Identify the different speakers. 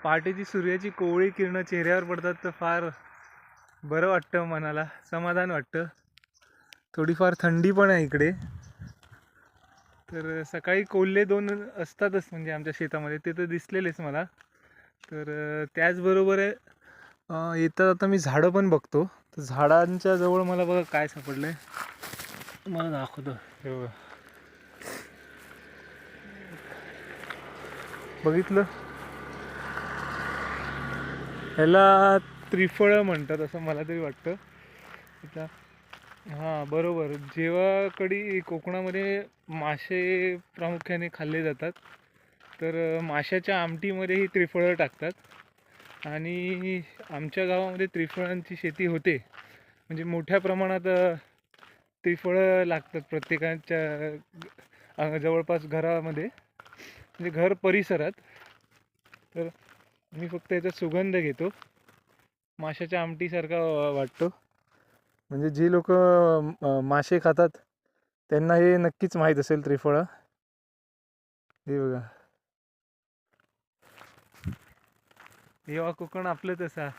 Speaker 1: पहाटेची सूर्याची कोवळी किरणं चेहऱ्यावर पडतात तर फार बरं वाटतं, मनाला समाधान वाटतं. थोडीफार थंडी पण आहे इकडे. तर सकाळी कोल्हे 2 असतातच म्हणजे आमच्या शेतामध्ये, ते तर दिसलेलेच मला. तर त्याचबरोबर येतात आता मी झाडं पण बघतो. तर झाडांच्या जवळ मला बघा काय सापडलं आहे, मला दाखवतो. हे बघा, बघितलं, ह्याला त्रिफळं म्हणतात असं मला तरी वाटतं. आता हां बरोबर, जेव्हा कधी कोकणामध्ये मासे प्रामुख्याने खाल्ले जातात तर माशाच्या आमटीमध्ये ही त्रिफळं टाकतात. आणि आमच्या गावामध्ये त्रिफळांची शेती होते, म्हणजे मोठ्या प्रमाणात त्रिफळं लागतात प्रत्येकाच्या जवळपास घरामध्ये, म्हणजे घर परिसरात. तर मी फक्त याचा सुगंध घेतो, माशाच्या आमटीसारखा वाटतो. म्हणजे जी लोक मासे खातात त्यांना हे नक्कीच माहीत असेल त्रिफळं. हे बघा, येवा कोकण आपलं तसा